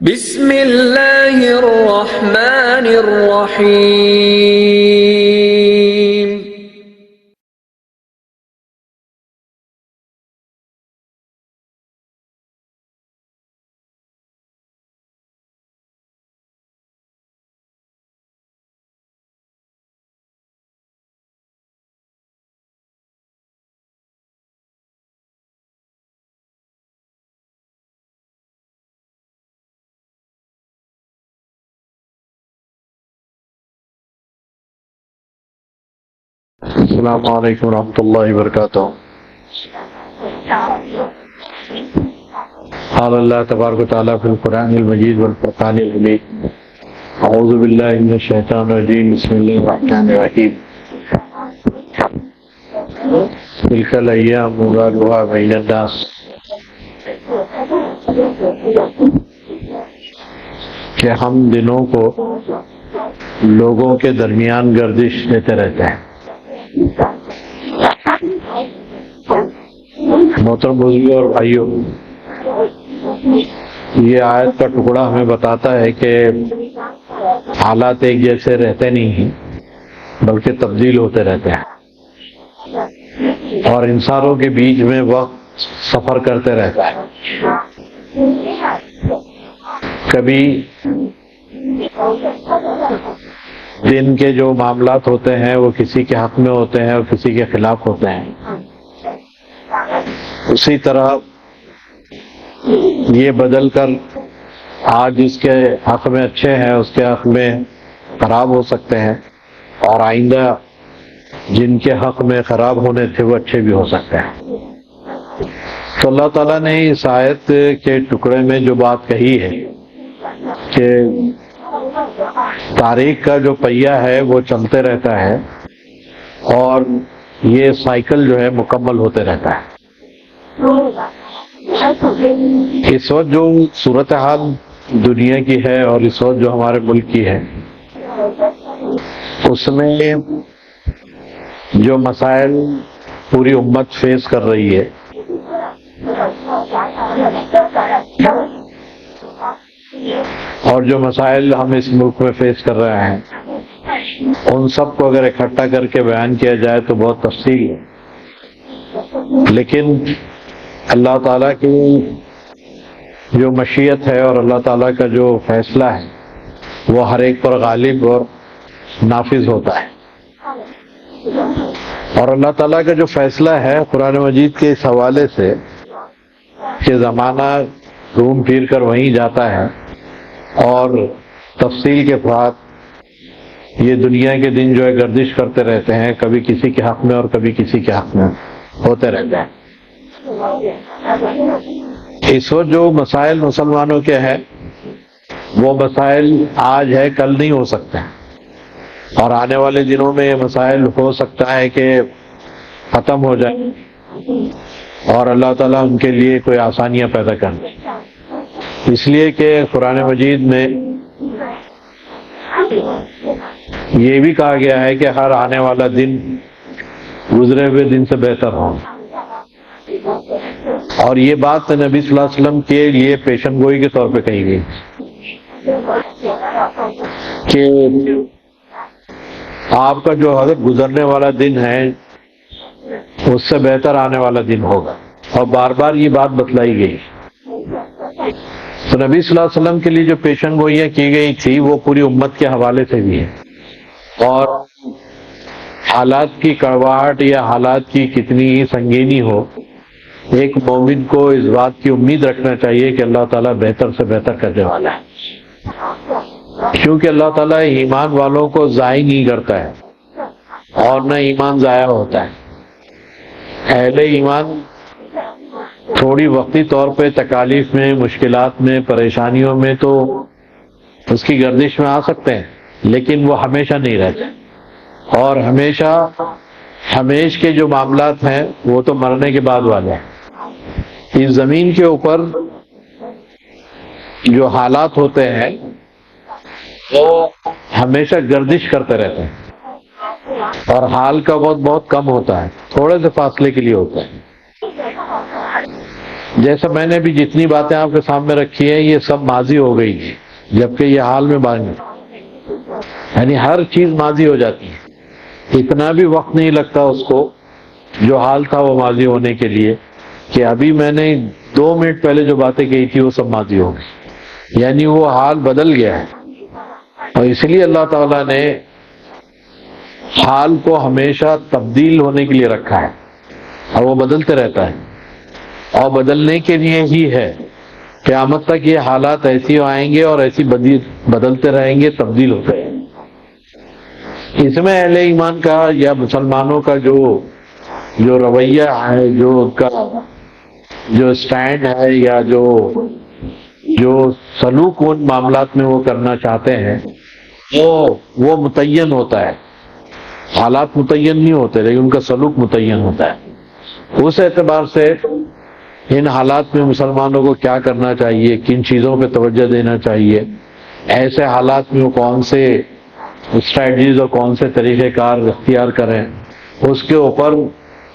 بسم اللہ الرحمن الرحیم۔ السلام علیکم ورحمۃ اللہ وبرکاتہ۔ قال اللہ تبارک و تعالیٰ فی القرآن المجید والفرقان الحمید، اعوذ باللہ من الشیطان الرجیم، بسم اللہ الرحمن الرحیم۔ تلک الایام نداولها بین الناس، کہ ہم دنوں کو لوگوں کے درمیان گردش دیتے رہتے ہیں۔ محترم بزرگوں اور بھائیوں، یہ آیت کا ٹکڑا ہمیں بتاتا ہے کہ حالات ایک جیسے رہتے نہیں ہیں، بلکہ تبدیل ہوتے رہتے ہیں، اور انسانوں کے بیچ میں وقت سفر کرتے رہتا ہے۔ کبھی دن کے جو معاملات ہوتے ہیں وہ کسی کے حق میں ہوتے ہیں اور کسی کے خلاف ہوتے ہیں، اسی طرح یہ بدل کر آج اس کے حق میں اچھے ہیں اس کے حق میں خراب ہو سکتے ہیں، اور آئندہ جن کے حق میں خراب ہونے تھے وہ اچھے بھی ہو سکتے ہیں۔ تو اللہ تعالیٰ نے اس آیت کے ٹکڑے میں جو بات کہی ہے کہ تاریخ کا جو پہیہ ہے وہ چلتے رہتا ہے اور یہ سائیکل جو ہے مکمل ہوتے رہتا ہے۔ اس وقت جو صورتحال دنیا کی ہے اور اس وقت جو ہمارے ملک کی ہے، اس میں جو مسائل پوری امت فیس کر رہی ہے، اور جو مسائل ہم اس ملک میں فیس کر رہے ہیں، ان سب کو اگر اکٹھا کر کے بیان کیا جائے تو بہت تفصیل ہے، لیکن اللہ تعالیٰ کی جو مشیت ہے اور اللہ تعالیٰ کا جو فیصلہ ہے وہ ہر ایک پر غالب اور نافذ ہوتا ہے۔ اور اللہ تعالیٰ کا جو فیصلہ ہے قرآن مجید کے اس حوالے سے کہ زمانہ گھوم پھر کر وہیں جاتا ہے، اور تفصیل کے ساتھ یہ دنیا کے دن جو ہے گردش کرتے رہتے ہیں، کبھی کسی کے حق میں اور کبھی کسی کے حق میں ہوتے رہتے ہیں۔ اس وقت جو مسائل مسلمانوں کے ہیں وہ مسائل آج ہے کل نہیں ہو سکتے ہیں، اور آنے والے دنوں میں یہ مسائل ہو سکتا ہے کہ ختم ہو جائے اور اللہ تعالیٰ ان کے لیے کوئی آسانیاں پیدا کر دے، اس لیے کہ قرآن مجید میں یہ بھی کہا گیا ہے کہ ہر آنے والا دن گزرے ہوئے دن سے بہتر ہو، اور یہ بات نبی صلی اللہ علیہ وسلم کے لیے پیشن گوئی کے طور پہ کہی گئی کہ آپ کا جو حضرت گزرنے والا دن ہے اس سے بہتر آنے والا دن ہوگا، اور بار بار یہ بات بتلائی گئی۔ تو نبی صلی اللہ علیہ وسلم کے لیے جو پیشن گوئیاں کی گئی تھی وہ پوری امت کے حوالے سے بھی ہے، اور حالات کی کڑواہٹ یا حالات کی کتنی ہی سنگینی ہو، ایک مومن کو اس بات کی امید رکھنا چاہیے کہ اللہ تعالیٰ بہتر سے بہتر کرنے والا ہے، کیونکہ اللہ تعالیٰ ایمان والوں کو ضائع نہیں کرتا ہے اور نہ ایمان ضائع ہوتا ہے۔ اہل ایمان تھوڑی وقتی طور پہ تکالیف میں، مشکلات میں، پریشانیوں میں تو اس کی گردش میں آ سکتے ہیں، لیکن وہ ہمیشہ نہیں رہتے، اور ہمیش کے جو معاملات ہیں وہ تو مرنے کے بعد والے ہیں۔ اس زمین کے اوپر جو حالات ہوتے ہیں وہ ہمیشہ گردش کرتے رہتے ہیں، اور حال کا بہت کم ہوتا ہے، تھوڑے سے فاصلے کے لیے ہوتا ہے۔ جیسا میں نے بھی جتنی باتیں آپ کے سامنے رکھی ہیں یہ سب ماضی ہو گئی ہے، جبکہ یہ حال میں باقی، یعنی ہر چیز ماضی ہو جاتی ہے، اتنا بھی وقت نہیں لگتا اس کو جو حال تھا وہ ماضی ہونے کے لیے، کہ ابھی میں نے 2 منٹ پہلے جو باتیں کہی تھی وہ سب ماضی ہو گئی، یعنی وہ حال بدل گیا ہے۔ اور اس لیے اللہ تعالیٰ نے حال کو ہمیشہ تبدیل ہونے کے لیے رکھا ہے، اور وہ بدلتے رہتا ہے، اور بدلنے کے لیے ہی ہے۔ قیامت تک یہ حالات ایسی آئیں گے اور ایسی بدلتے رہیں گے، تبدیل ہوتے رہیں گے۔ اس میں اہل ایمان کا یا مسلمانوں کا جو رویہ ہے، جو ان کا جو سٹینڈ ہے، یا جو سلوک ان معاملات میں وہ کرنا چاہتے ہیں، وہ متعین ہوتا ہے۔ حالات متعین نہیں ہوتے لیکن ان کا سلوک متعین ہوتا ہے۔ اس اعتبار سے ان حالات میں مسلمانوں کو کیا کرنا چاہیے، کن چیزوں پہ توجہ دینا چاہیے، ایسے حالات میں وہ کون سے اسٹریٹجیز اور کون سے طریقہ کار اختیار کریں، اس کے اوپر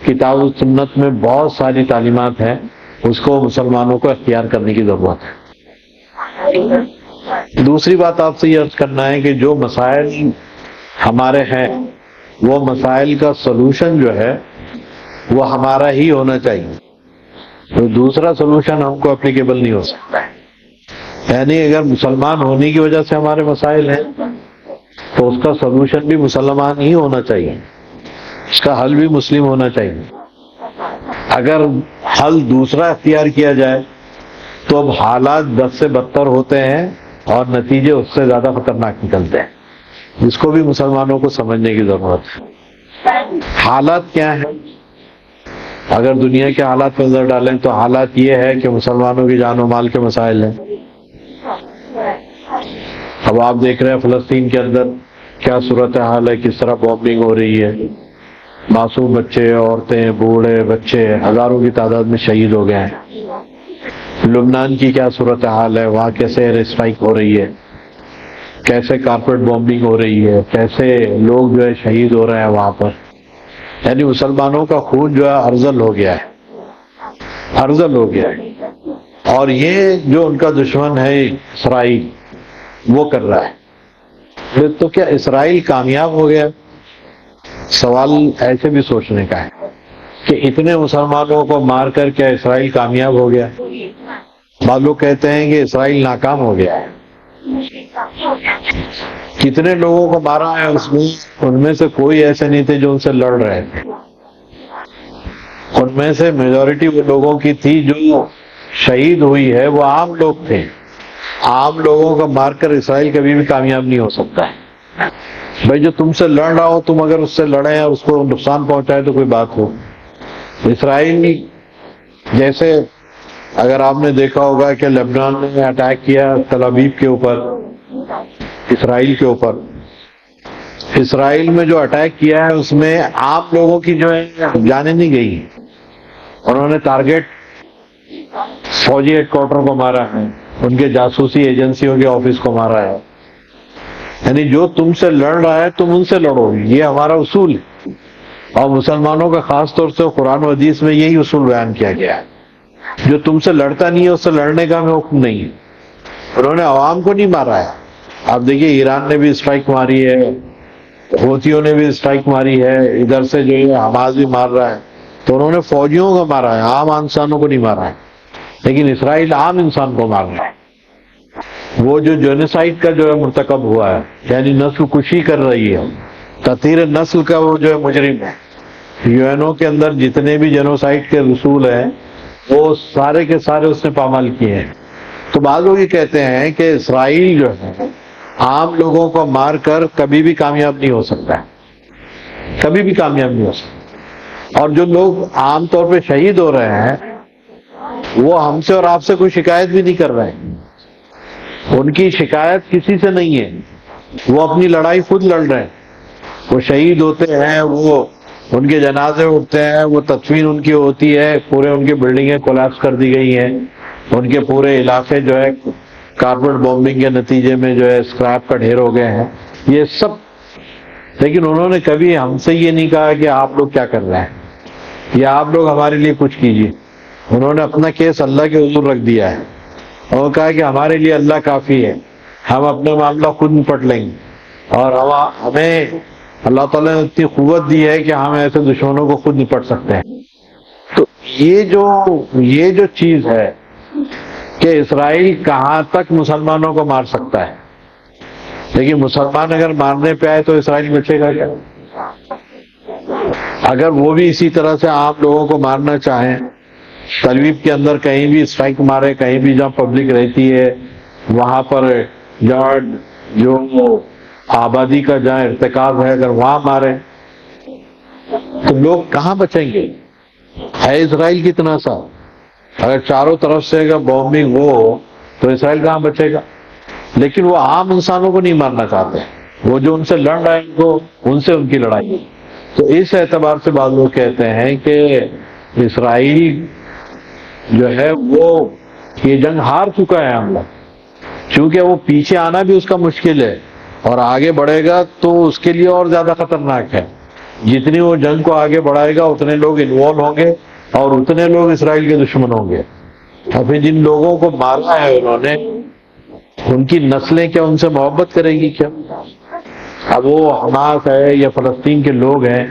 کتاب و سنت میں بہت ساری تعلیمات ہیں، اس کو مسلمانوں کو اختیار کرنے کی ضرورت ہے۔ دوسری بات آپ سے یہ عرض کرنا ہے کہ جو مسائل ہمارے ہیں وہ مسائل کا سلوشن جو ہے وہ ہمارا ہی ہونا چاہیے، تو دوسرا سلوشن ہم کو اپلیکیبل نہیں ہو سکتا ہے۔ یعنی اگر مسلمان ہونے کی وجہ سے ہمارے مسائل ہیں تو اس کا سلوشن بھی مسلمان ہی ہونا چاہیے، اس کا حل بھی مسلم ہونا چاہیے۔ اگر حل دوسرا اختیار کیا جائے تو اب حالات بد سے بدتر ہوتے ہیں اور نتیجے اس سے زیادہ خطرناک نکلتے ہیں، جس کو بھی مسلمانوں کو سمجھنے کی ضرورت ہے۔ حالات کیا ہیں؟ اگر دنیا کے حالات پر نظر ڈالیں تو حالات یہ ہے کہ مسلمانوں کی جان و مال کے مسائل ہیں۔ اب آپ دیکھ رہے ہیں فلسطین کے اندر کیا صورتحال ہے، کس طرح بامبنگ ہو رہی ہے، معصوم بچے، عورتیں، بوڑھے، بچے ہزاروں کی تعداد میں شہید ہو گئے ہیں۔ لبنان کی کیا صورتحال ہے، وہاں کیسے ایئر اسٹرائک ہو رہی ہے، کیسے کارپیٹ بامبنگ ہو رہی ہے، کیسے لوگ جو ہے شہید ہو رہے ہیں وہاں پر۔ یعنی مسلمانوں کا خون جو ہے ارزل ہو گیا ہے، ارزل ہو گیا ہے، اور یہ جو ان کا دشمن ہے اسرائیل وہ کر رہا ہے۔ تو کیا اسرائیل کامیاب ہو گیا؟ سوال ایسے بھی سوچنے کا ہے کہ اتنے مسلمانوں کو مار کر کیا اسرائیل کامیاب ہو گیا؟ بعض لوگ کہتے ہیں کہ اسرائیل ناکام ہو گیا ہے۔ کتنے لوگوں کو مارا ہے اس میں؟ ان میں سے کوئی ایسے نہیں تھے جو ان سے لڑ رہے تھے، ان میں سے میجورٹی وہ لوگوں کی تھی جو شہید ہوئی ہے وہ عام لوگ تھے۔ عام لوگوں کو مار کر اسرائیل کبھی بھی کامیاب نہیں ہو سکتا ہے۔ بھائی جو تم سے لڑ رہا ہو، تم اگر اس سے لڑیں اور اس کو نقصان پہنچائے تو کوئی بات ہو۔ اسرائیل جیسے اگر آپ نے دیکھا ہوگا کہ لبنان نے اٹیک کیا تل ابیب کے اوپر، اسرائیل کے اوپر، اسرائیل میں جو اٹیک کیا ہے اس میں عام لوگوں کی جو ہے جانیں نہیں گئی، انہوں نے ٹارگیٹ فوجی ہیڈ کوارٹر کو مارا ہے، ان کے جاسوسی ایجنسیوں کے آفس کو مارا ہے۔ یعنی جو تم سے لڑ رہا ہے تم ان سے لڑو، یہ ہمارا اصول ہے، اور مسلمانوں کا خاص طور سے قرآن و حدیث میں یہی اصول بیان کیا گیا ہے۔ جو تم سے لڑتا نہیں ہے اس سے لڑنے کا ہمیں حکم نہیں ہے۔ انہوں نے عوام کو نہیں مارا ہے۔ آپ دیکھیے ایران نے بھی اسٹرائک ماری ہے، حوثیوں نے بھی اسٹرائک ماری ہے، ادھر سے جو ہے حماس بھی مار رہا ہے، تو انہوں نے فوجیوں کو مارا ہے، عام انسانوں کو نہیں مارا ہے۔ لیکن اسرائیل عام انسان کو مار رہا ہے۔ وہ جو جینوسائیڈ کا جو ہے مرتکب ہوا ہے، یعنی نسل کشی کر رہی ہے، تطہیر نسل کا وہ جو ہے مجرم ہے۔ یو این او کے اندر جتنے بھی جینوسائیڈ کے رسول ہیں وہ سارے کے سارے اس نے پامال کیے ہیں۔ تو بعض لوگ یہ کہتے ہیں کہ اسرائیل جو ہے عام لوگوں کو مار کر کبھی بھی کامیاب نہیں ہو سکتا ہے، کبھی بھی کامیاب نہیں ہو سکتا۔ اور جو لوگ عام طور پہ شہید ہو رہے ہیں وہ ہم سے اور آپ سے کوئی شکایت بھی نہیں کر رہے ہیں، ان کی شکایت کسی سے نہیں ہے، وہ اپنی لڑائی خود لڑ رہے ہیں۔ وہ شہید ہوتے ہیں، وہ ان کے جنازے اٹھتے ہیں، وہ تدفین ان کی ہوتی ہے، پورے ان کی بلڈنگیں کولیپس کر دی گئی ہیں، ان کے پورے علاقے جو ہے کارپیٹ بامبنگ کے نتیجے میں جو ہے اسکریپ کا ڈھیر ہو گئے ہیں، یہ سب۔ لیکن انہوں نے کبھی ہم سے یہ نہیں کہا کہ آپ لوگ کیا کر رہے ہیں یا آپ لوگ ہمارے لیے کچھ کیجیے۔ انہوں نے اپنا کیس اللہ کے حضور رکھ دیا ہے اور کہا کہ ہمارے لیے اللہ کافی ہے، ہم اپنا معاملہ خود نپٹ لیں گے، اور ہمیں اللہ تعالیٰ نے اتنی قوت دی ہے کہ ہم ایسے دشمنوں کو خود نپٹ سکتے ہیں۔ تو یہ جو چیز ہے کہ اسرائیل کہاں تک مسلمانوں کو مار سکتا ہے، لیکن مسلمان اگر مارنے پہ آئے تو اسرائیل بچے گا کیا؟ اگر وہ بھی اسی طرح سے عام لوگوں کو مارنا چاہیں، تل ابیب کے اندر کہیں بھی اسٹرائک مارے، کہیں بھی جہاں پبلک رہتی ہے وہاں پر جہاں جو آبادی کا جہاں ارتکاب ہے اگر وہاں مارے تو لوگ کہاں بچیں گے؟ ہے اسرائیل کتنا سا؟ اگر چاروں طرف سے اگر بومبنگ ہو تو اسرائیل کہاں بچے گا؟ لیکن وہ عام انسانوں کو نہیں مارنا چاہتے، وہ جو ان سے لڑ رہے ہیں ان سے ان کی لڑائی ہے۔ تو اس اعتبار سے بعض لوگ کہتے ہیں کہ اسرائیل جو ہے وہ یہ جنگ ہار چکا ہے ہم لوگ، کیونکہ وہ پیچھے آنا بھی اس کا مشکل ہے اور آگے بڑھے گا تو اس کے لیے اور زیادہ خطرناک ہے۔ جتنی وہ جنگ کو آگے بڑھائے گا اتنے لوگ انوالو ہوں گے اور اتنے لوگ اسرائیل کے دشمن ہوں گے۔ ابھی جن لوگوں کو مارا ہے انہوں نے، ان کی نسلیں کیا ان سے محبت کریں گی کیا؟ اب وہ حماس ہے یا فلسطین کے لوگ ہیں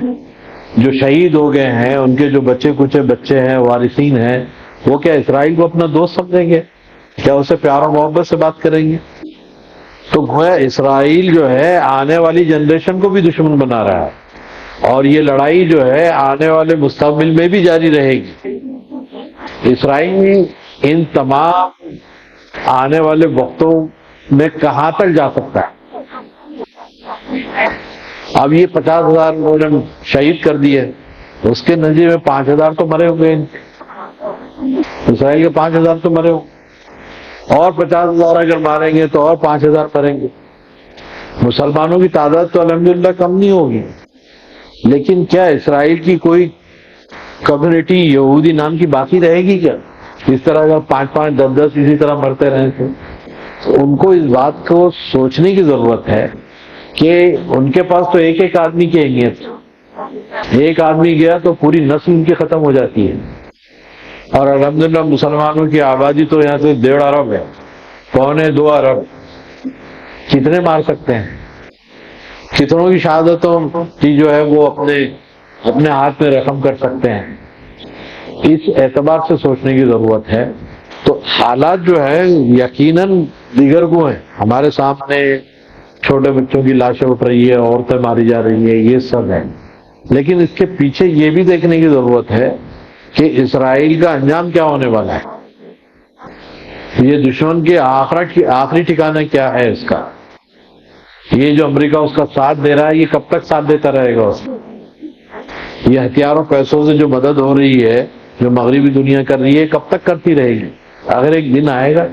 جو شہید ہو گئے ہیں، ان کے جو بچے کچے بچے ہیں وارثین ہیں، وہ کیا اسرائیل کو اپنا دوست سمجھیں گے؟ کیا اسے پیار و محبت سے بات کریں گے؟ تو گویا اسرائیل جو ہے آنے والی جنریشن کو بھی دشمن بنا رہا ہے، اور یہ لڑائی جو ہے آنے والے مستقبل میں بھی جاری رہے گی۔ اسرائیل ان تمام آنے والے وقتوں میں کہاں تک جا سکتا ہے؟ اب یہ 50,000 انہوں نے شہید کر دیے، اس کے نتیجے میں 5,000 تو مرے ہوئے، اسرائیل کے 5,000 تو مرے ہوئے، اور 50,000 اگر ماریں گے تو اور 5,000 مریں گے۔ مسلمانوں کی تعداد تو الحمدللہ کم نہیں ہوگی، لیکن کیا اسرائیل کی کوئی کمیونٹی یہودی نام کی باقی رہے گی کیا؟ اس طرح اگر 5-5 10-10 اسی طرح مرتے رہیں تو ان کو اس بات کو سوچنے کی ضرورت ہے کہ ان کے پاس تو ایک آدمی کی اہمیت ہے، ایک آدمی گیا تو پوری نسل ان کی ختم ہو جاتی ہے، اور الحمدللہ مسلمانوں کی آبادی تو یہاں سے 1.5 ارب ہے، 1.25 ارب، کتنے مار سکتے ہیں؟ کتنوں کی شہادتوں کی جو ہے وہ اپنے ہاتھ میں رقم کر سکتے ہیں؟ اس اعتبار سے سوچنے کی ضرورت ہے۔ تو حالات جو ہے یقیناً دیگر کو ہیں، ہمارے سامنے چھوٹے بچوں کی لاشیں اٹھ رہی ہے، عورتیں ماری جا رہی ہیں، یہ سب ہے، لیکن اس کے پیچھے یہ بھی دیکھنے کی ضرورت ہے کہ اسرائیل کا انجام کیا ہونے والا ہے، یہ دشمن کے آخری ٹھکانہ کیا ہے اس کا، یہ جو امریکہ اس کا ساتھ دے رہا ہے یہ کب تک ساتھ دیتا رہے گا اس کا؟ یہ ہتھیاروں پیسوں سے جو مدد ہو رہی ہے جو مغربی دنیا کر رہی ہے کب تک کرتی رہے گی؟ اگر ایک دن آئے گا،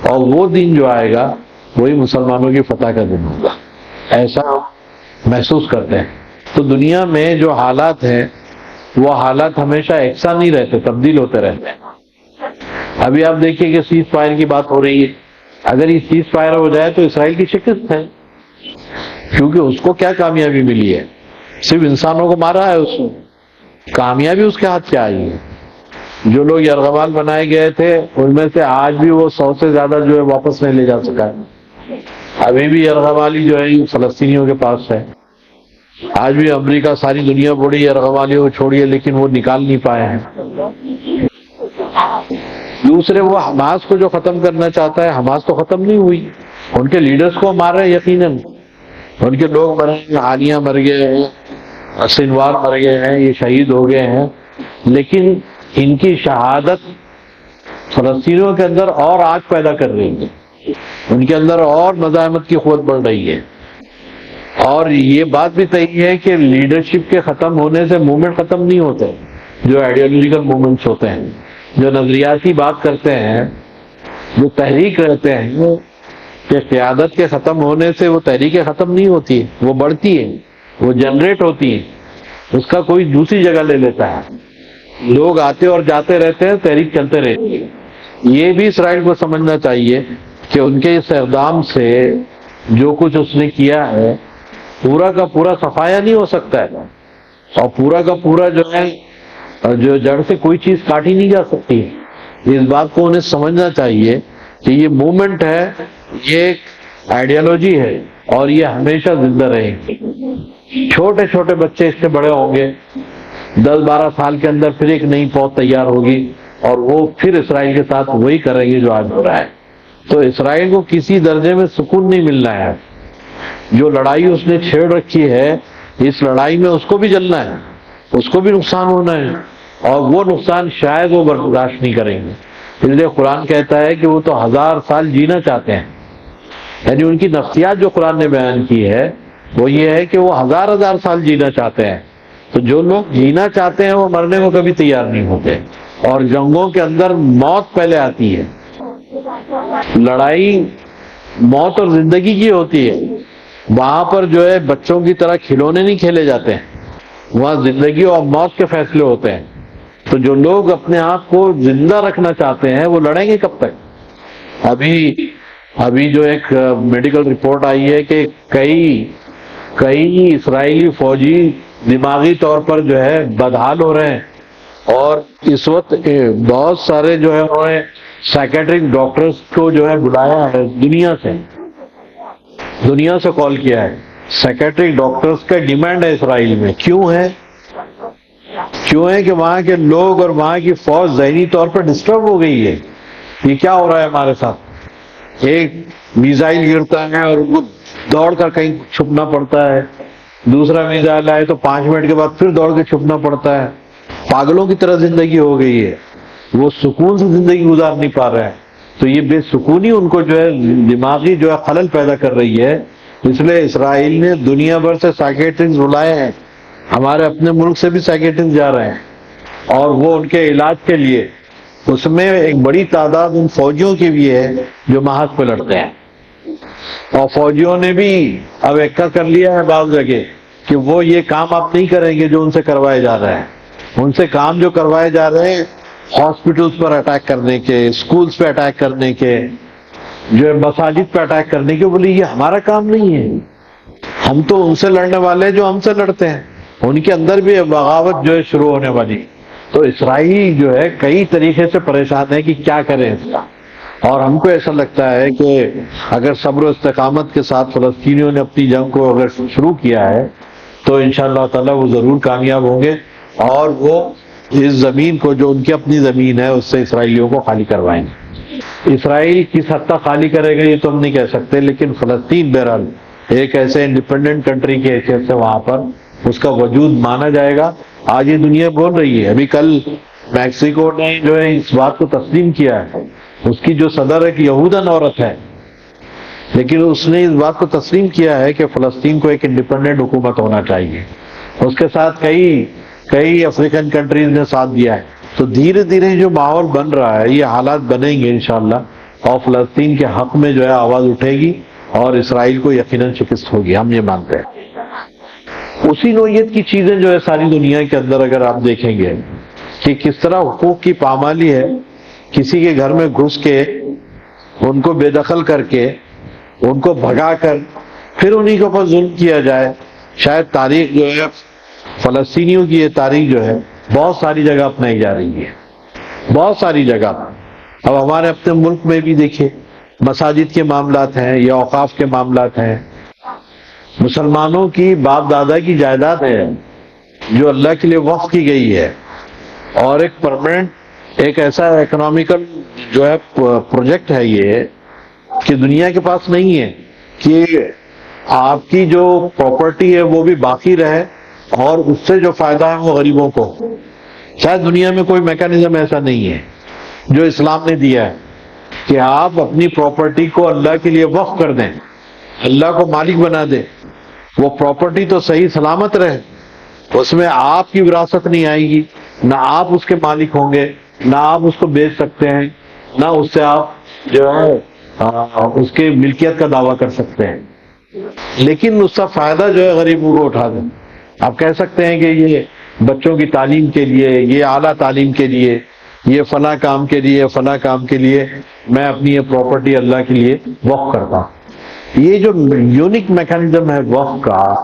اور وہ دن جو آئے گا وہی مسلمانوں کی فتح کا دن ہوگا، ایسا محسوس کرتے ہیں۔ تو دنیا میں جو حالات ہیں وہ حالات ہمیشہ یکساں نہیں رہتے، تبدیل ہوتے رہتے ہیں۔ ابھی آپ دیکھیے کہ سیز فائر کی بات ہو رہی ہے، اگر یہ سیز فائر ہو جائے تو اسرائیل کی شکست ہے، کیونکہ اس کو کیا کامیابی ملی ہے؟ صرف انسانوں کو مارا ہے، اس نے کامیابی اس کے ہاتھ سے آئی ہے۔ جو لوگ یرغمال بنائے گئے تھے ان میں سے آج بھی وہ 100 سے زیادہ جو ہے واپس نہیں لے جا سکا ہے، ابھی بھی یرغمالی جو ہے فلسطینیوں کے پاس ہے، آج بھی امریکہ ساری دنیا بڑی یرغمالیوں کو چھوڑی، لیکن وہ نکال نہیں پائے ہیں۔ دوسرے وہ حماس کو جو ختم کرنا چاہتا ہے، حماس تو ختم نہیں ہوئی، ان کے لیڈرز کو مار رہے ہیں، یقیناً ان کے لوگ مرے ہیں، عالیہ مر گئے ہیں، سنوار مر گئے ہیں، یہ شہید ہو گئے ہیں، لیکن ان کی شہادت فلسطینیوں کے اندر اور آگ پیدا کر رہی ہے، ان کے اندر اور مزاحمت کی قوت بڑھ رہی ہے۔ اور یہ بات بھی صحیح ہے کہ لیڈرشپ کے ختم ہونے سے موومنٹ ختم نہیں ہوتے، جو آئیڈیالوجیکل موومنٹس ہوتے ہیں، جو نظریاتی بات کرتے ہیں، جو تحریک رہتے ہیں، کہ قیادت کے ختم ہونے سے وہ تحریکیں ختم نہیں ہوتی، وہ بڑھتی ہے، وہ جنریٹ ہوتی ہے، اس کا کوئی دوسری جگہ لے لیتا ہے، لوگ آتے اور جاتے رہتے ہیں، تحریک چلتے رہتی ہے۔ یہ بھی اسرائیل کو سمجھنا چاہیے کہ ان کے اس اقدام سے جو کچھ اس نے کیا ہے پورا کا پورا صفایا نہیں ہو سکتا ہے، اور پورا کا پورا جو ہے اور جو جڑ سے کوئی چیز کاٹی نہیں جا سکتی. اس بات کو انہیں سمجھنا چاہیے کہ یہ موومنٹ ہے، یہ ایک آئیڈیالوجی ہے اور یہ ہمیشہ زندہ رہے گی. چھوٹے چھوٹے بچے اس سے بڑے ہوں گے، 10-12 سال کے اندر پھر ایک نئی فوج تیار ہوگی اور وہ پھر اسرائیل کے ساتھ وہی کریں گے جو آج ہو رہا ہے. تو اسرائیل کو کسی درجے میں سکون نہیں ملنا ہے. جو لڑائی اس نے چھیڑ رکھی ہے، اس لڑائی میں اس کو بھی جلنا ہے، اس کو بھی نقصان ہونا ہے، اور وہ نقصان شاید وہ برداشت نہیں کریں گے. اس لیے قرآن کہتا ہے کہ وہ تو 1000 سال جینا چاہتے ہیں. یعنی ان کی نفسیات جو قرآن نے بیان کی ہے وہ یہ ہے کہ وہ 1000 سال جینا چاہتے ہیں. تو جو لوگ جینا چاہتے ہیں وہ مرنے کو کبھی تیار نہیں ہوتے، اور جنگوں کے اندر موت پہلے آتی ہے. لڑائی موت اور زندگی کی ہوتی ہے. وہاں پر جو ہے بچوں کی طرح کھلونے نہیں کھیلے جاتے ہیں، وہاں زندگی اور موت کے فیصلے ہوتے ہیں. تو جو لوگ اپنے آپ کو زندہ رکھنا چاہتے ہیں وہ لڑیں گے کب تک؟ ابھی جو ایک میڈیکل رپورٹ آئی ہے کہ کئی اسرائیلی فوجی دماغی طور پر جو ہے بدحال ہو رہے ہیں، اور اس وقت بہت سارے جو ہے انہوں نے سائیکیٹرک ڈاکٹرز کو جو ہے بلایا ہے، دنیا سے کال کیا ہے. سائیکیٹرک ڈاکٹرز کا ڈیمانڈ ہے اسرائیل میں. کیوں ہے کہ وہاں کے لوگ اور وہاں کی فوج ذہنی طور پر ڈسٹرب ہو گئی ہے. یہ کیا ہو رہا ہے ہمارے ساتھ؟ ایک میزائل گرتا ہے اور ان کو دوڑ کر کہیں چھپنا پڑتا ہے، دوسرا میزائل آئے تو 5 منٹ کے بعد پھر دوڑ کے چھپنا پڑتا ہے. پاگلوں کی طرح زندگی ہو گئی ہے، وہ سکون سے زندگی گزار نہیں پا رہے ہیں. تو یہ بے سکونی ان کو جو ہے دماغی جو ہے خلل پیدا کر رہی ہے. اس لیے اسرائیل نے دنیا بھر سے سائیکیٹرسٹ بلائے ہیں، ہمارے اپنے ملک سے بھی سائیکیٹرسٹ جا رہے ہیں، اور وہ ان کے علاج کے لیے، اس میں ایک بڑی تعداد ان فوجیوں کی بھی ہے جو محاذ پہ لڑتے ہیں. اور فوجیوں نے بھی اب ایکا کر لیا ہے بعض جگہ کہ وہ یہ کام آپ نہیں کریں گے جو ان سے کروائے جا رہے ہیں. ان سے کام جو کروائے جا رہے ہیں ہاسپٹلز پر اٹیک کرنے کے، اسکولز پہ اٹیک کرنے کے، جو ہے مساجد پہ اٹیک کرنے کے، بولے یہ ہمارا کام نہیں ہے. ہم تو ان سے لڑنے والے ہیں جو ہم سے لڑتے ہیں. ان کے اندر بھی بغاوت جو ہے شروع ہونے والی. تو اسرائیل جو ہے کئی طریقے سے پریشان ہے کہ کیا کریں اس کا. اور ہم کو ایسا لگتا ہے کہ اگر صبر و استقامت کے ساتھ فلسطینیوں نے اپنی جنگ کو اگر شروع کیا ہے تو انشاءاللہ تعالی وہ ضرور کامیاب ہوں گے، اور وہ اس زمین کو جو ان کی اپنی زمین ہے اس سے اسرائیلیوں کو خالی کروائیں گے. اسرائیل کس حد تک خالی کرے گا یہ تو ہم نہیں کہہ سکتے، لیکن فلسطین بہرحال ایک ایسے انڈیپینڈنٹ کنٹری کی حیثیت سے وہاں پر اس کا وجود مانا جائے گا. آج یہ دنیا بول رہی ہے. ابھی کل میکسیکو نے جو ہے اس بات کو تسلیم کیا ہے، اس کی جو صدر ایک یہودن عورت ہے، لیکن اس نے اس بات کو تسلیم کیا ہے کہ فلسطین کو ایک انڈیپینڈنٹ حکومت ہونا چاہیے. اس کے ساتھ کئی افریقن کنٹریز نے ساتھ دیا ہے. تو دھیرے دھیرے جو ماحول بن رہا ہے، یہ حالات بنیں گے انشاءاللہ، اور فلسطین کے حق میں جو ہے آواز اٹھے گی اور اسرائیل کو یقیناً شکست ہوگی. ہم یہ مانتے ہیں. اسی نوعیت کی چیزیں جو ہے ساری دنیا کے اندر اگر آپ دیکھیں گے کہ کس طرح حقوق کی پامالی ہے، کسی کے گھر میں گھس کے ان کو بے دخل کر کے ان کو بھگا کر پھر انہی کے اوپر ظلم کیا جائے. شاید تاریخ جو ہے فلسطینیوں کی یہ تاریخ جو ہے بہت ساری جگہ اپنائی جا رہی ہے، بہت ساری جگہ. اب ہمارے اپنے ملک میں بھی دیکھیں، مساجد کے معاملات ہیں یا اوقاف کے معاملات ہیں. مسلمانوں کی باپ دادا کی جائیداد ہے جو اللہ کے لیے وقف کی گئی ہے، اور ایک پرماننٹ ایک ایسا اکنامیکل جو ہے پروجیکٹ ہے یہ کہ دنیا کے پاس نہیں ہے کہ آپ کی جو پراپرٹی ہے وہ بھی باقی رہے اور اس سے جو فائدہ ہے وہ غریبوں کو. شاید دنیا میں کوئی میکانزم ایسا نہیں ہے جو اسلام نے دیا ہے کہ آپ اپنی پراپرٹی کو اللہ کے لیے وقف کر دیں، اللہ کو مالک بنا دیں. وہ پراپرٹی تو صحیح سلامت رہے، اس میں آپ کی وراثت نہیں آئے گی، نہ آپ اس کے مالک ہوں گے، نہ آپ اس کو بیچ سکتے ہیں، نہ اس سے آپ جو ہے اس کے ملکیت کا دعویٰ کر سکتے ہیں. لیکن اس کا فائدہ جو ہے غریبوں کو اٹھا دیں. آپ کہہ سکتے ہیں کہ یہ بچوں کی تعلیم کے لیے، یہ اعلیٰ تعلیم کے لیے، یہ فلاں کام کے لیے، فلاں کام کے لیے میں اپنی یہ پراپرٹی اللہ کے لیے وقف کرتا ہوں. یہ جو یونیک میکانزم ہے وقف کا،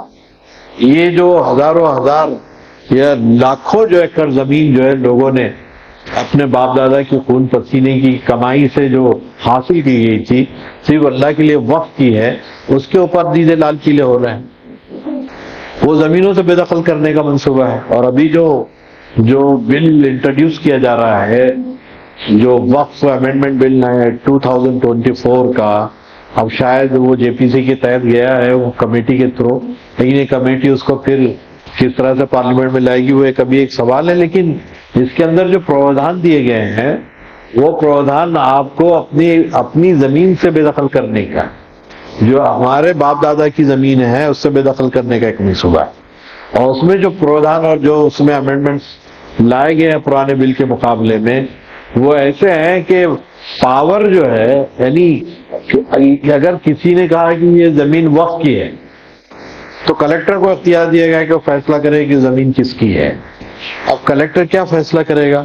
یہ جو ہزاروں ہزار یہ لاکھوں جو ایکڑ زمین جو ہے لوگوں نے اپنے باپ دادا کی خون پسینے کی کمائی سے جو حاصل کی گئی تھی صرف اللہ کے لیے وقف کی ہے، اس کے اوپر دیدے لال پیلے ہو رہے ہیں. وہ زمینوں سے بے دخل کرنے کا منصوبہ ہے. اور ابھی جو بل انٹروڈیوس کیا جا رہا ہے، جو وقف امینڈمنٹ بل ہے 2024 کا، اب شاید وہ جے پی سی کے تحت گیا ہے وہ کمیٹی کے تھرو، لیکن یہ کمیٹی اس کو پھر کس طرح سے پارلیمنٹ میں لائے گی وہ ابھی ایک سوال ہے. لیکن اس کے اندر جو پراودھان دیے گئے ہیں وہ پراودھان آپ کو اپنی زمین سے بے دخل کرنے کا، جو ہمارے باپ دادا کی زمین ہے اس سے بے دخل کرنے کا ایک منصوبہ ہے. اور اس میں جو پراودھان اور جو اس میں امینڈمنٹس لائے گئے ہیں پرانے بل کے مقابلے میں، وہ ایسے ہیں کہ پاور جو ہے، یعنی اگر کسی نے کہا کہ یہ زمین وقف کی ہے تو کلیکٹر کو اختیار دیا گیا کہ وہ فیصلہ کرے کہ زمین کس کی ہے. اب کلیکٹر کیا فیصلہ کرے گا؟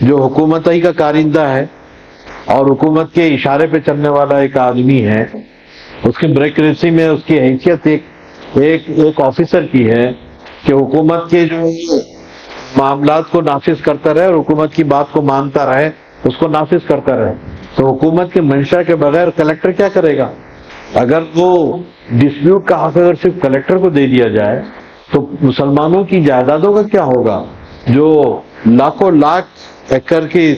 جو حکومت ہی کا کارندہ ہے اور حکومت کے اشارے پہ چلنے والا ایک آدمی ہے، اس کی بیوروکریسی میں اس کی حیثیت ایک آفیسر کی ہے کہ حکومت کے جو معاملات کو نافذ کرتا رہے اور حکومت کی بات کو مانتا رہے، اس کو نافذ کرتا رہے. تو حکومت کے منشا کے بغیر کلیکٹر کیا کرے گا؟ اگر وہ ڈسپیوٹ کا حق اگر صرف کلیکٹر کو دے دیا جائے تو مسلمانوں کی جائیدادوں کا کیا ہوگا جو لاکھوں لاکھ ایکڑ کی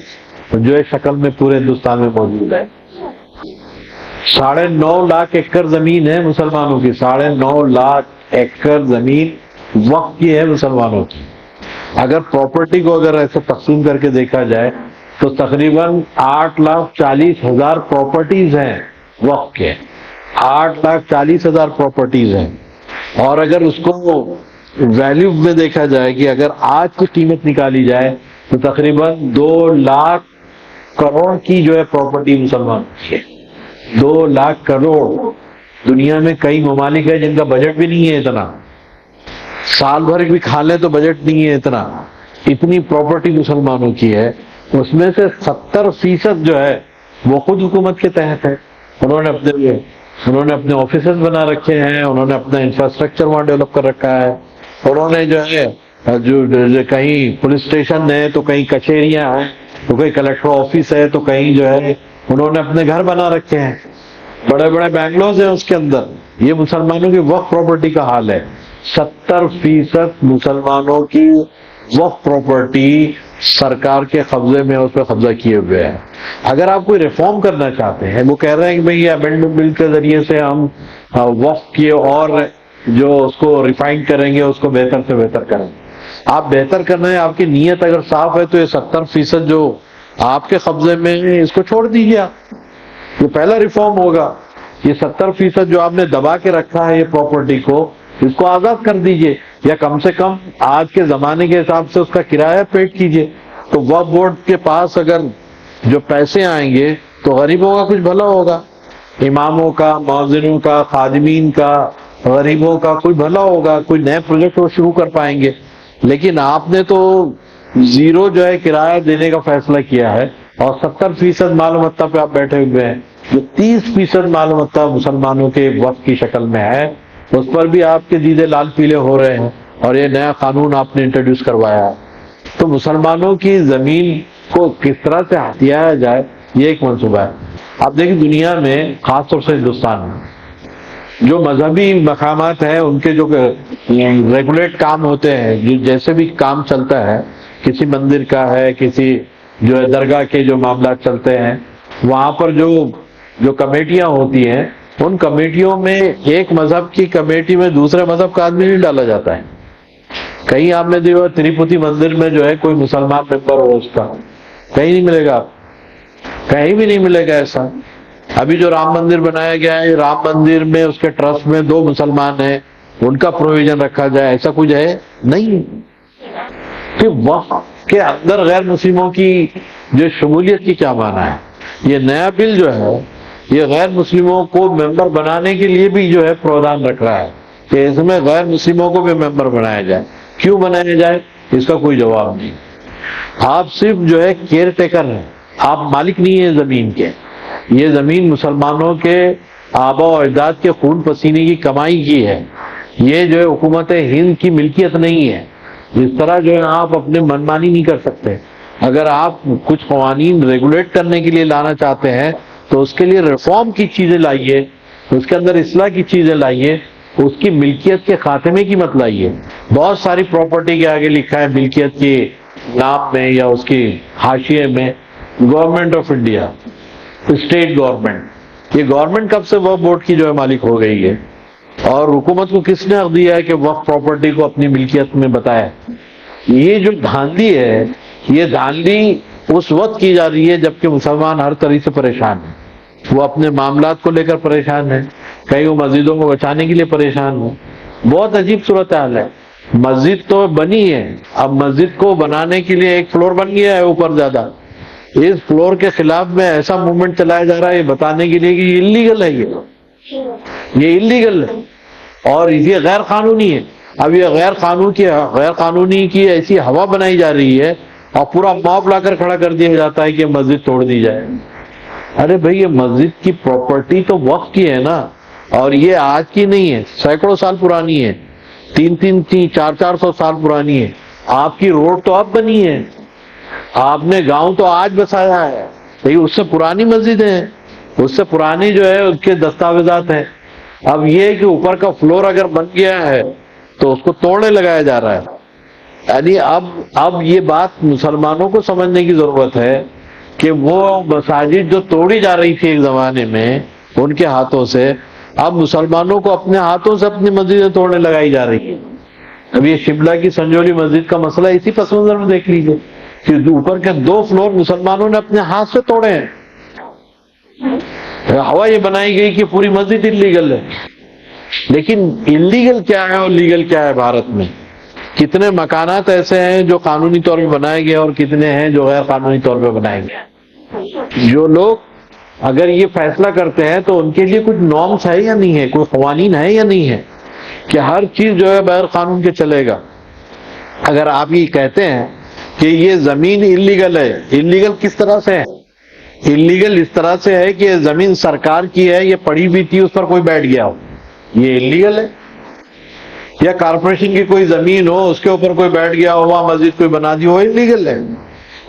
جو ہے شکل میں پورے ہندوستان میں موجود ہے. 9.5 لاکھ ایکڑ زمین ہے مسلمانوں کی، 9.5 لاکھ ایکڑ زمین وقف کی ہے مسلمانوں کی. اگر پراپرٹی کو اگر ایسے تقسیم کر کے دیکھا جائے تو تقریباً 8,40,000 پراپرٹیز ہیں وقف کے، 8,40,000 پراپرٹیز ہیں. اور اگر اس کو ویلیو میں دیکھا جائے کہ اگر آج کی قیمت نکالی جائے تو تقریباً 2 لاکھ کروڑ کی جو ہے پراپرٹی مسلمان کی ہے. 2 لاکھ کروڑ. دنیا میں کئی ممالک ہیں جن کا بجٹ بھی نہیں ہے اتنا، سال بھر بھی کھا لیں تو بجٹ نہیں ہے اتنی پراپرٹی مسلمانوں کی ہے. اس میں سے 70% جو ہے وہ خود حکومت کے تحت ہے. انہوں نے اپنے آفیسز بنا رکھے ہیں، انہوں نے اپنا انفراسٹرکچر وہاں ڈیولپ کر رکھا ہے. انہوں نے جو ہے جو کہیں پولیس اسٹیشن ہے تو کہیں کچہریاں ہیں تو کہیں کلیکٹر آفس ہے تو کہیں جو ہے انہوں نے اپنے گھر بنا رکھے ہیں، بڑے بڑے بینگلوز ہیں اس کے اندر. یہ مسلمانوں کی وقف پراپرٹی کا حال ہے. 70% مسلمانوں کی وقف پراپرٹی سرکار کے قبضے میں، اس پہ قبضہ کیے ہوئے ہیں. اگر آپ کوئی ریفارم کرنا چاہتے ہیں، وہ کہہ رہے ہیں کہ بھئی یہ امینڈمنٹ بل کے ذریعے سے ہم وقف کی اور جو اس کو ریفائن کریں گے، اس کو بہتر سے بہتر کریں گے. آپ بہتر کرنا ہے، آپ کی نیت اگر صاف ہے تو یہ 70% جو آپ کے قبضے میں ہے اس کو چھوڑ دیجیے. یہ پہلا ریفارم ہوگا. یہ 70% جو آپ نے دبا کے رکھا ہے یہ پراپرٹی کو، اس کو آزاد کر دیجئے، یا کم سے کم آج کے زمانے کے حساب سے اس کا کرایہ پیڈ کیجئے. تو وقف بورڈ کے پاس اگر جو پیسے آئیں گے تو غریبوں کا کچھ بھلا ہوگا، اماموں کا، مؤذنوں کا، خادمین کا، غریبوں کا کوئی بھلا ہوگا، کوئی نئے پروجیکٹ وہ شروع کر پائیں گے. لیکن آپ نے تو زیرو جو ہے کرایہ دینے کا فیصلہ کیا ہے اور 70% مال و متاع پہ آپ بیٹھے ہوئے ہیں. جو 30% مال و متاع مسلمانوں کے وقف کی شکل میں ہے اس پر بھی آپ کے دیدے لال پیلے ہو رہے ہیں اور یہ نیا قانون آپ نے انٹروڈیوس کروایا ہے. تو مسلمانوں کی زمین کو کس طرح سے ہتھیایا جائے یہ ایک منصوبہ ہے. آپ دیکھیں دنیا میں خاص طور سے ہندوستان میں جو مذہبی مقامات ہیں ان کے جو ریگولیٹ کام ہوتے ہیں، جو جیسے بھی کام چلتا ہے، کسی مندر کا ہے، کسی جو ہے درگاہ کے جو معاملات چلتے ہیں، وہاں پر جو کمیٹیاں ہوتی ہیں ان کمیٹیوں میں ایک مذہب کی کمیٹی میں دوسرے مذہب کا آدمی نہیں ڈالا جاتا ہے. کہیں آپ نے دیکھا تروپتی مندر میں جو ہے کوئی مسلمان ممبر ہو اس کا کہیں نہیں ملے گا، کہیں بھی نہیں ملے گا ایسا. ابھی جو رام مندر بنایا گیا ہے، رام مندر میں اس کے ٹرسٹ میں 2 مسلمان ہیں، ان کا پروویژن رکھا جائے، ایسا کچھ ہے نہیں. کہ وقت کے اندر غیر مسلموں کی جو شمولیت کی کیا معنی ہے؟ یہ نیا بل جو ہے یہ غیر مسلموں کو ممبر بنانے کے لیے بھی جو ہے پراودھان رکھ رہا ہے کہ اس میں غیر مسلموں کو بھی ممبر بنایا جائے. کیوں بنایا جائے اس کا کوئی جواب نہیں. آپ صرف جو ہے کیئر ٹیکر ہیں، آپ مالک نہیں ہیں زمین کے. یہ زمین مسلمانوں کے آبا و اجداد کے خون پسینے کی کمائی کی ہے. یہ جو ہے حکومت ہند کی ملکیت نہیں ہے. جس طرح جو ہے آپ اپنے منمانی نہیں کر سکتے. اگر آپ کچھ قوانین ریگولیٹ کرنے کے لیے لانا چاہتے ہیں تو اس کے لیے ریفارم کی چیزیں لائیے، اس کے اندر اصلاح کی چیزیں لائیے، اس کی ملکیت کے خاتمے کی مت لائیے. بہت ساری پراپرٹی کے آگے لکھا ہے ملکیت کے نام میں یا اس کی حاشیے میں government of India, state government. یہ گورنمنٹ کب سے وقف بورڈ کی جو ہے مالک ہو گئی ہے؟ اور حکومت کو کس نے حق دیا ہے کہ وقف پراپرٹی کو اپنی ملکیت میں بتائے؟ یہ جو دھاندلی ہے، یہ دھاندلی اس وقت کی جا رہی ہے جبکہ مسلمان ہر طرح سے پریشان ہیں. وہ اپنے معاملات کو لے کر پریشان ہیں، کہیں وہ مسجدوں کو بچانے کے لیے پریشان ہیں. بہت عجیب صورتحال ہے. مسجد تو بنی ہے، اب مسجد کو بنانے کے لیے ایک فلور بن گیا ہے اوپر زیادہ. اس فلور کے خلاف میں ایسا موومنٹ چلایا جا رہا ہے یہ بتانے کے لیے کہ یہ انلیگل ہے، یہ انلیگل ہے اور یہ غیر قانونی ہے. اب یہ غیر قانونی کی ایسی ہوا بنائی جا رہی ہے اور پورا موب لا کر کھڑا کر دیا جاتا ہے کہ مسجد توڑ دی جائے. ارے بھئی یہ مسجد کی پراپرٹی تو وقف کی ہے نا، اور یہ آج کی نہیں ہے، سینکڑوں سال پرانی ہے، 400 سال پرانی ہے. آپ کی روڈ تو اب بنی ہے، آپ نے گاؤں تو آج بسایا ہے، لیکن اس سے پرانی مسجد ہے، اس سے پرانی جو ہے اس کے دستاویزات ہیں. اب یہ کہ اوپر کا فلور اگر بن گیا ہے تو اس کو توڑنے لگایا جا رہا ہے. یعنی اب یہ بات مسلمانوں کو سمجھنے کی ضرورت ہے کہ وہ مساجد جو توڑی جا رہی تھی ایک زمانے میں ان کے ہاتھوں سے، اب مسلمانوں کو اپنے ہاتھوں سے اپنی مسجدیں توڑنے لگائی جا رہی ہیں. اب یہ شملہ کی سنجولی مسجد کا مسئلہ اسی پس منظر میں دیکھ لیجیے کہ اوپر کے 2 فلور مسلمانوں نے اپنے ہاتھ سے توڑے ہیں. ہوا یہ بنائی گئی کہ پوری مسجد انلیگل ہے. لیکن انلیگل کیا ہے اور لیگل کیا ہے؟ بھارت میں کتنے مکانات ایسے ہیں جو قانونی طور پہ بنائے گئے اور کتنے ہیں جو غیر قانونی طور پہ بنائے گئے؟ جو لوگ اگر یہ فیصلہ کرتے ہیں تو ان کے لیے کچھ نارمس ہے یا نہیں ہے، کوئی قوانین ہے یا نہیں ہے کہ ہر چیز جو ہے بغیر قانون کے چلے گا؟ اگر آپ یہ کہتے ہیں کہ یہ زمین انلیگل ہے، انلیگل کس طرح سے ہے؟ انلیگل اس طرح سے ہے کہ زمین سرکار کی ہے، یہ پڑی بھی تھی، اس پر کوئی بیٹھ گیا ہو، یہ انلیگل ہے. یا کارپوریشن کی کوئی زمین ہو اس کے اوپر کوئی بیٹھ گیا ہو، وہاں مسجد کوئی بنا دی ہو، انلیگل ہے.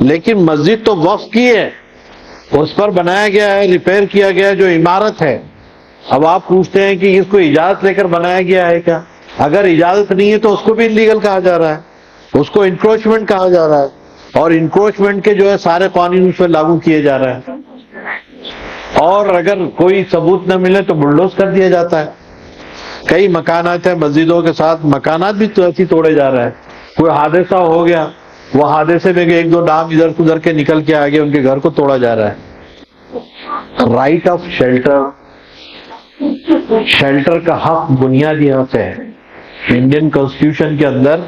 لیکن مسجد تو وقف کی ہے، اس پر بنایا گیا ہے، ریپیئر کیا گیا ہے جو عمارت ہے. اب آپ پوچھتے ہیں کہ اس کو اجازت لے کر بنایا گیا ہے کیا؟ اگر اجازت نہیں ہے تو اس کو بھی انلیگل کہا جا رہا ہے، اس کو انکروچمنٹ کہا جا رہا ہے، اور انکروچمنٹ کے جو ہے سارے قوانین اس پہ لاگو کیے جا رہے ہیں. اور اگر کوئی ثبوت نہ ملے تو بلڈوز کر دیا جاتا ہے. کئی مکانات ہیں مسجدوں کے ساتھ، مکانات بھی تو ایسی توڑے جا رہے ہیں. کوئی حادثہ ہو گیا، وہ حادثے میں 1-2 ڈام ادھر ادھر کے نکل کے آگے ان کے گھر کو توڑا جا رہا ہے. رائٹ آف شیلٹر کا حق بنیادی حق ہے. انڈین کانسٹیٹیوشن کے اندر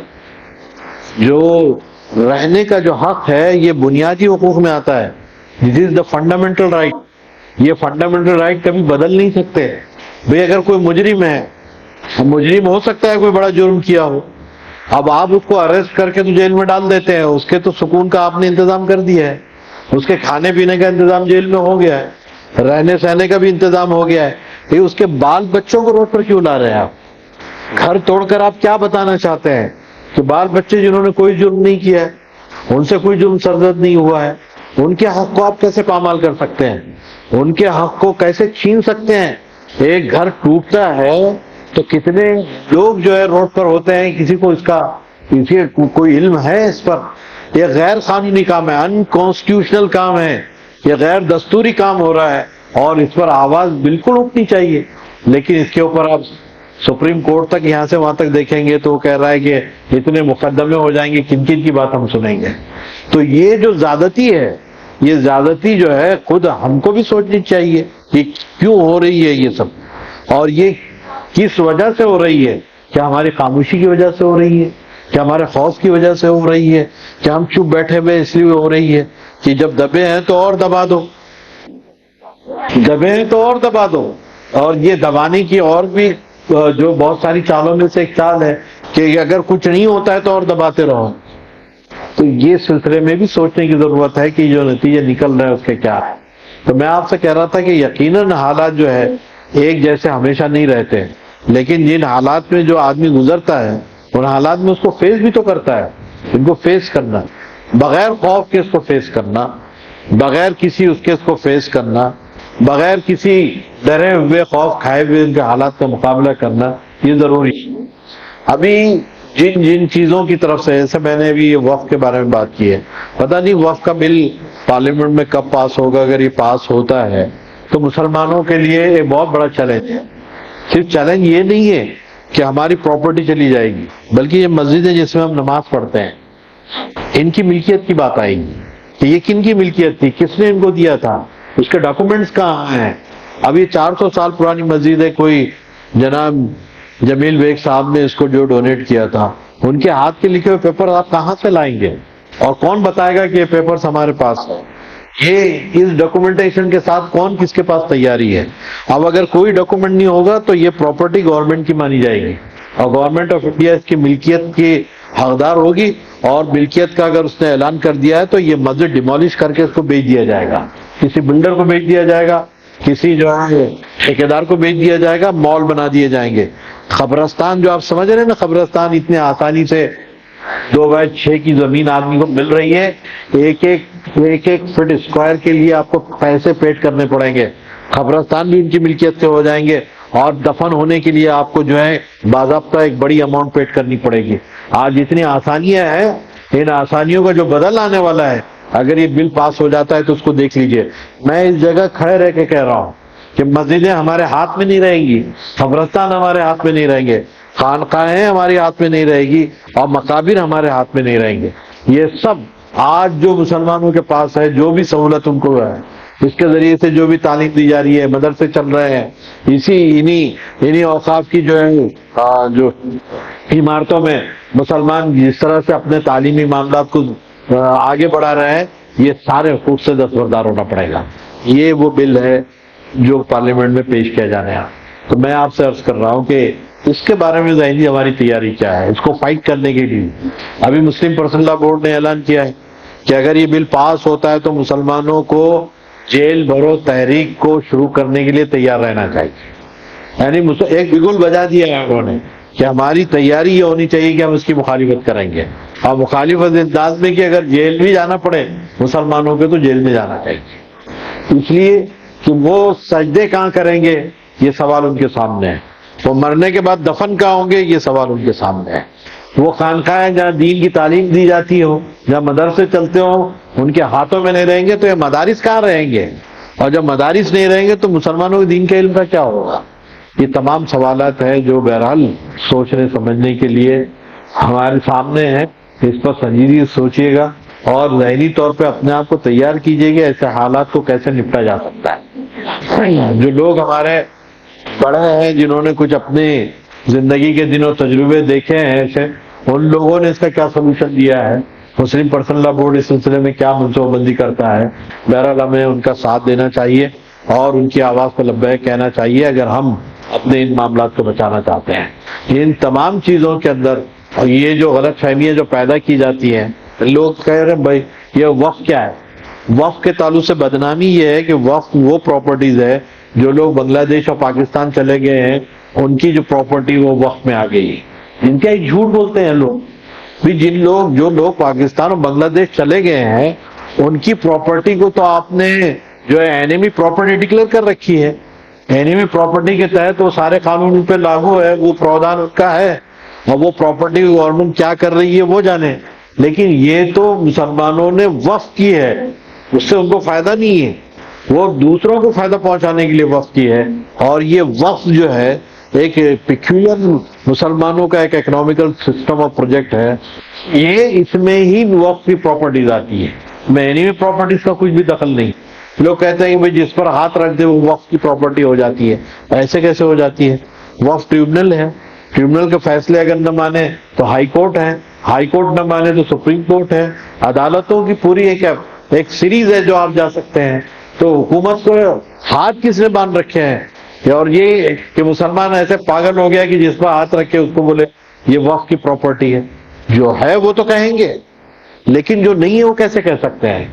جو رہنے کا جو حق ہے یہ بنیادی حقوق میں آتا ہے. دس از دا فنڈامنٹل رائٹ. یہ فنڈامنٹل رائٹ کبھی بدل نہیں سکتے. بھئی اگر کوئی مجرم ہے، مجرم ہو سکتا ہے کوئی بڑا جرم کیا ہو، اب آپ اس کو اریسٹ کر کے تو جیل میں ڈال دیتے ہیں، اس کے تو سکون کا آپ نے انتظام کر دیا ہے، اس کے کھانے پینے کا انتظام جیل میں ہو گیا ہے، رہنے سہنے کا بھی انتظام ہو گیا ہے. یہ اس کے بال بچوں کو روڈ پر کیوں لا رہے ہیں آپ؟ گھر توڑ کر آپ کیا بتانا چاہتے ہیں کہ بال بچے جنہوں نے کوئی جرم نہیں کیا ہے، ان سے کوئی جرم سرزد نہیں ہوا ہے، ان کے حق کو آپ کیسے پامال کر سکتے ہیں؟ ان کے حق کو کیسے چھین سکتے ہیں؟ ایک گھر ٹوٹتا ہے تو کتنے لوگ جو ہے روڈ پر ہوتے ہیں، کسی کو اس کا کوئی علم ہے اس پر؟ یہ غیر قانونی کام ہے، انکانسٹیٹیوشنل کام ہے، یہ غیر دستوری کام ہو رہا ہے اور اس پر آواز بالکل اٹھنی چاہیے. لیکن اس کے اوپر آپ سپریم کورٹ تک یہاں سے وہاں تک دیکھیں گے تو وہ کہہ رہا ہے کہ اتنے مقدمے ہو جائیں گے، کن کن کی بات ہم سنیں گے. تو یہ جو زیادتی ہے، یہ زیادتی جو ہے خود ہم کو بھی سوچنی چاہیے کہ کیوں ہو رہی ہے یہ سب، اور یہ کس وجہ سے ہو رہی ہے. کیا ہماری خاموشی کی وجہ سے ہو رہی ہے؟ کیا ہمارے خوف کی وجہ سے ہو رہی ہے؟ کیا ہم چپ بیٹھے ہوئے اس لیے ہو رہی ہے کہ جب دبے ہیں تو اور دبا دو، دبے ہیں تو اور دبا دو؟ اور یہ دبانے کی اور بھی جو بہت ساری چالوں میں سے ایک چال ہے کہ اگر کچھ نہیں ہوتا ہے تو اور دباتے رہو. تو یہ سلسلے میں بھی سوچنے کی ضرورت ہے کہ جو نتیجے نکل رہے ہیں اس کے کیا ہے. تو میں آپ سے کہہ رہا تھا کہ یقیناً حالات جو ہے ایک جیسے ہمیشہ نہیں رہتے، لیکن جن حالات میں جو آدمی گزرتا ہے ان حالات میں اس کو فیس بھی تو کرتا ہے. ان کو فیس کرنا بغیر خوف کے، اس کو فیس کرنا بغیر کسی اس کے، اس کو فیس کرنا بغیر کسی ڈرے ہوئے خوف کھائے ہوئے ان کے حالات کا مقابلہ کرنا، یہ ضروری ہے. ابھی جن چیزوں کی طرف سے، جیسے میں نے ابھی یہ وقف کے بارے میں بات کی ہے، پتہ نہیں وقف کا بل پارلیمنٹ میں کب پاس ہوگا. اگر یہ پاس ہوتا ہے تو مسلمانوں کے لیے ایک بہت بڑا چیلنج ہے. صرف چیلنج یہ نہیں ہے کہ ہماری پراپرٹی چلی جائے گی، بلکہ یہ مسجدیں جس میں ہم نماز پڑھتے ہیں، ان کی ملکیت کی بات آئے گی کہ یہ کن کی ملکیت تھی، کس نے ان کو دیا تھا، اس کے ڈاکومنٹس کہاں ہیں. اب یہ 400 سال پرانی مسجد ہے، کوئی جناب جمیل بیگ صاحب نے اس کو جو ڈونیٹ کیا تھا، ان کے ہاتھ کے لکھے ہوئے پیپر آپ کہاں سے لائیں گے؟ اور کون بتائے گا کہ یہ پیپرز ہمارے پاس ہیں؟ یہ اس ڈاکومنٹیشن کے ساتھ کون کس کے پاس تیاری ہے؟ اب اگر کوئی ڈاکومنٹ نہیں ہوگا تو یہ پراپرٹی گورنمنٹ کی مانی جائے گی، اور گورنمنٹ آف انڈیا اس کی ملکیت کی حقدار ہوگی. اور ملکیت کا اگر اس نے اعلان کر دیا ہے تو یہ مسجد ڈیمولش کر کے اس کو بیچ دیا جائے گا، کسی بلڈر کو بیچ دیا جائے گا، کسی جو ہے ٹھیکیدار کو بیچ دیا جائے گا، مال بنا دیے جائیں گے. قبرستان جو آپ سمجھ رہے ہیں نا، قبرستان اتنے آسانی سے 2x6 کی زمین آدمی کو مل رہی ہے، ایک ایک فٹ اسکوائر کے لیے آپ کو پیسے پیڈ کرنے پڑیں گے. قبرستان بھی ان کی ملکیت سے ہو جائیں گے، اور دفن ہونے کے لیے آپ کو جو ہے باضابطہ ایک بڑی اماؤنٹ پیڈ کرنی پڑے گی. آج اتنی آسانیاں ہیں، ان آسانیوں کا جو بدل آنے والا ہے، اگر یہ بل پاس ہو جاتا ہے تو اس کو دیکھ لیجئے. میں اس جگہ کھڑے رہ کے کہہ رہا ہوں کہ مسجدیں ہمارے ہاتھ میں نہیں رہیں گی، قبرستان ہمارے ہاتھ میں نہیں رہیں گے، خانقاہیں ہمارے ہاتھ میں نہیں رہے گی، اور مقابر ہمارے ہاتھ میں نہیں رہیں گے. یہ سب آج جو مسلمانوں کے پاس ہے، جو بھی سہولت ان کو ہے، اس کے ذریعے سے جو بھی تعلیم دی جا رہی ہے، مدرسے چل رہے ہیں، انہی اوقاف کی جو ہے جو عمارتوں میں مسلمان جس طرح سے اپنے تعلیمی معاملات کو آگے بڑھا رہے ہیں، یہ سارے حقوق سے دستبردار ہونا پڑے گا. یہ وہ بل ہے جو پارلیمنٹ میں پیش کیا جانے ہے. تو میں آپ سے عرض کر رہا ہوں کہ اس کے بارے میں ذہنی ہماری تیاری کیا ہے، اس کو فائٹ کرنے کے لیے. ابھی مسلم پرسنل لا بورڈ نے اعلان کیا ہے کہ اگر یہ بل پاس ہوتا ہے تو مسلمانوں کو جیل بھرو تحریک کو شروع کرنے کے لیے تیار رہنا چاہیے. یعنی ایک بگل بجا دیا ہے انہوں نے کہ ہماری تیاری یہ ہونی چاہیے کہ ہم اس کی مخالفت کریں گے، اور مخالفت انداز میں کہ اگر جیل بھی جانا پڑے مسلمانوں کے تو جیل میں جانا چاہیے. اس لیے کہ وہ سجدے کہاں کریں گے، یہ سوال ان کے سامنے ہے. وہ مرنے کے بعد دفن کہاں ہوں گے، یہ سوال ان کے سامنے ہے. وہ خانقاہیں جہاں دین کی تعلیم دی جاتی ہو، جہاں مدرسے چلتے ہوں، ان کے ہاتھوں میں نہیں رہیں گے تو یہ مدارس کہاں رہیں گے؟ اور جب مدارس نہیں رہیں گے تو مسلمانوں کے دین کے علم کا کیا ہوگا؟ یہ تمام سوالات ہیں جو بہرحال سوچنے سمجھنے کے لیے ہمارے سامنے ہیں. اس پر سنجیدگی سے سوچیے گا اور ذہنی طور پہ اپنے آپ کو تیار کیجیے گا ایسے حالات کو کیسے نپٹا جا سکتا ہے. جو لوگ ہمارے بڑے ہیں، جنہوں نے کچھ اپنے زندگی کے دنوں تجربے دیکھے ہیں ایسے، ان لوگوں نے اس کا کیا سولوشن دیا ہے، مسلم پرسنل لا بورڈ اس سلسلے میں کیا منصوبہ بندی کرتا ہے. بہرحال ہمیں ان کا ساتھ دینا چاہیے اور ان کی آواز کو لبیک کہنا چاہیے اگر ہم اپنے ان معاملات کو بچانا چاہتے ہیں. ان تمام چیزوں کے اندر اور یہ جو غلط فہمیاں جو پیدا کی جاتی ہیں، لوگ کہہ رہے ہیں بھائی یہ وقف کیا ہے. وقف کے تعلق سے بدنامی یہ ہے کہ وقف وہ پراپرٹیز ہے جو لوگ بنگلہ دیش اور پاکستان چلے گئے ہیں، ان کی جو پراپرٹی وہ وقف میں آ گئی. ان کا ایک جھوٹ بولتے ہیں لوگ بھی. جو لوگ پاکستان اور بنگلہ دیش چلے گئے ہیں، ان کی پراپرٹی کو تو آپ نے جو ہے اینیمی پراپرٹی ڈکلیئر کر رکھی ہے. اینیمی پراپرٹی کے تحت وہ سارے قانون ان پہ لاگو ہے، وہ پراوڈھان ان کا ہے، اور وہ پراپرٹی گورنمنٹ کیا کر رہی ہے وہ جانے. لیکن یہ تو مسلمانوں نے وقف کی ہے، اس سے ان کو فائدہ نہیں ہے، وہ دوسروں کو فائدہ پہنچانے کے لیے وقف کی ہے. اور یہ وقف جو ہے ایک پیکولر مسلمانوں کا ایک اکنامیکل سسٹم اور پروجیکٹ ہے. یہ اس میں ہی وقف کی پراپرٹیز آتی ہے، میں اینیمی پراپرٹیز کا کچھ بھی دخل نہیں. لوگ کہتے ہیں کہ بھئی جس پر ہاتھ رکھ دے وہ وقف کی پراپرٹی ہو جاتی ہے. ایسے کیسے ہو جاتی ہے؟ وقف ٹریبونل ہے، ٹریبونل کے فیصلے اگر نہ مانے تو ہائی کورٹ ہے، ہائی کورٹ نہ مانے تو سپریم کورٹ ہے. عدالتوں کی پوری ایک سیریز ہے جو آپ جا سکتے ہیں. تو حکومت کو ہاتھ کس نے باندھ رکھے ہیں؟ اور یہ کہ مسلمان ایسے پاگل ہو گیا کہ جس پر ہاتھ رکھے اس کو بولے یہ وقف کی پراپرٹی ہے. جو ہے وہ تو کہیں گے، لیکن جو نہیں ہے وہ کیسے کہہ سکتے ہیں؟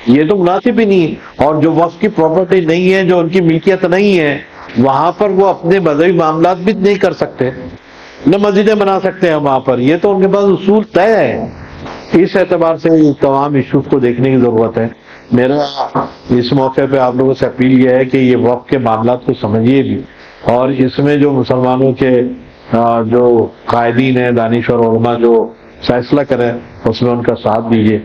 یہ تو مناسب ہی نہیں. اور جو وقف کی پراپرٹی نہیں ہے، جو ان کی ملکیت نہیں ہے، وہاں پر وہ اپنے مذہبی معاملات بھی نہیں کر سکتے. نہ مسجدیں بنا سکتے ہیں وہاں پر، یہ تو ان کے پاس اصول طے ہے. اس اعتبار سے تمام ایشوز کو دیکھنے کی ضرورت ہے. میرا اس موقع پہ آپ لوگوں سے اپیل یہ ہے کہ یہ وقت کے معاملات کو سمجھیے بھی، اور اس میں جو مسلمانوں کے جو قائدین ہیں، دانش اور علماء جو فیصلہ کریں اس میں ان کا ساتھ دیجیے.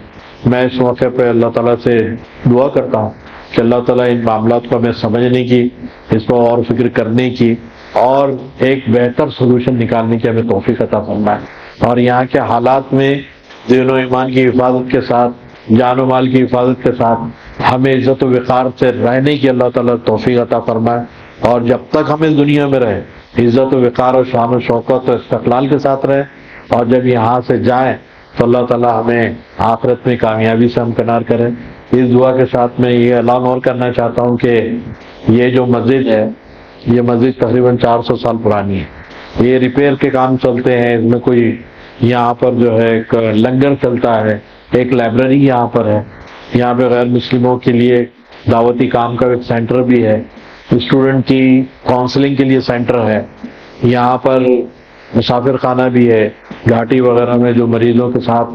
میں اس موقع پہ اللہ تعالیٰ سے دعا کرتا ہوں کہ اللہ تعالیٰ ان معاملات کو ہمیں سمجھنے کی، اس پر اور فکر کرنے کی اور ایک بہتر سلوشن نکالنے کی ہمیں توفیق عطا فرمائے، اور یہاں کے حالات میں دین و ایمان کی حفاظت کے ساتھ، جان و مال کی حفاظت کے ساتھ ہمیں عزت و وقار سے رہنے کی اللہ تعالیٰ توفیق عطا فرمائے. اور جب تک ہم اس دنیا میں رہے عزت و وقار اور شان و شوکت و استقلال کے ساتھ رہے، اور جب یہاں سے جائیں تو اللہ تعالیٰ ہمیں آخرت میں کامیابی سے ہمکنار کرے. اس دعا کے ساتھ میں یہ اعلان اور کرنا چاہتا ہوں کہ یہ جو مسجد ہے، یہ مسجد تقریباً 400 سال پرانی ہے. یہ ریپیئر کے کام چلتے ہیں، اس میں کوئی یہاں پر جو ہے ایک لنگر چلتا ہے، ایک لائبریری یہاں پر ہے، یہاں پہ غیر مسلموں کے لیے دعوتی کام کا ایک سینٹر بھی ہے، اسٹوڈنٹ کی کاؤنسلنگ کے لیے سینٹر ہے، یہاں پر مسافر خانہ بھی ہے. گھاٹی وغیرہ میں جو مریضوں کے ساتھ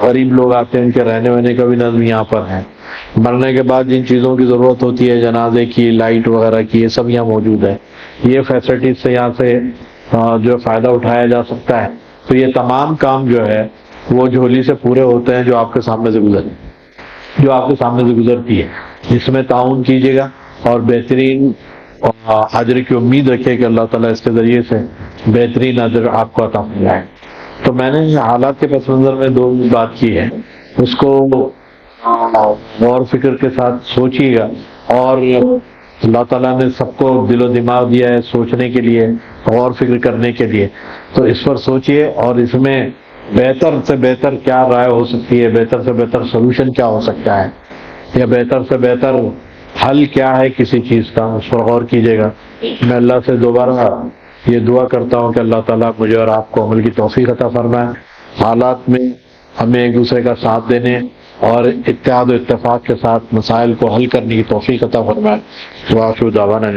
غریب لوگ آتے ہیں ان کے رہنے وہنے کا بھی نظم یہاں پر ہے. مرنے کے بعد جن چیزوں کی ضرورت ہوتی ہے، جنازے کی، لائٹ وغیرہ کی، یہ سب یہاں موجود ہے. یہ فیسلٹیز سے یہاں سے جو فائدہ اٹھایا جا سکتا ہے. تو یہ تمام کام جو ہے وہ جھولی سے پورے ہوتے ہیں جو آپ کے سامنے سے گزرتی ہے. اس میں تعاون کیجیے گا اور بہترین اجر کی امید رکھے کہ اللہ تعالیٰ اس کے ذریعے سے بہترین اجر آپ کو عطا فرمائے. تو میں نے حالات کے پس منظر میں 2 بات کی ہے، اس کو غور فکر کے ساتھ سوچیے گا. اور اللہ تعالیٰ نے سب کو دل و دماغ دیا ہے سوچنے کے لیے، غور فکر کرنے کے لیے، تو اس پر سوچئے اور اس میں بہتر سے بہتر کیا رائے ہو سکتی ہے، بہتر سے بہتر سلوشن کیا ہو سکتا ہے، یا بہتر سے بہتر حل کیا ہے کسی چیز کا، اس پر غور کیجیے گا. میں اللہ سے دوبارہ یہ دعا کرتا ہوں کہ اللہ تعالیٰ مجھے اور آپ کو عمل کی توفیق عطا فرمائے، حالات میں ہمیں ایک دوسرے کا ساتھ دینے اور اتحاد و اتفاق کے ساتھ مسائل کو حل کرنے کی توفیق عطا فرمائے. وآخر دعوانا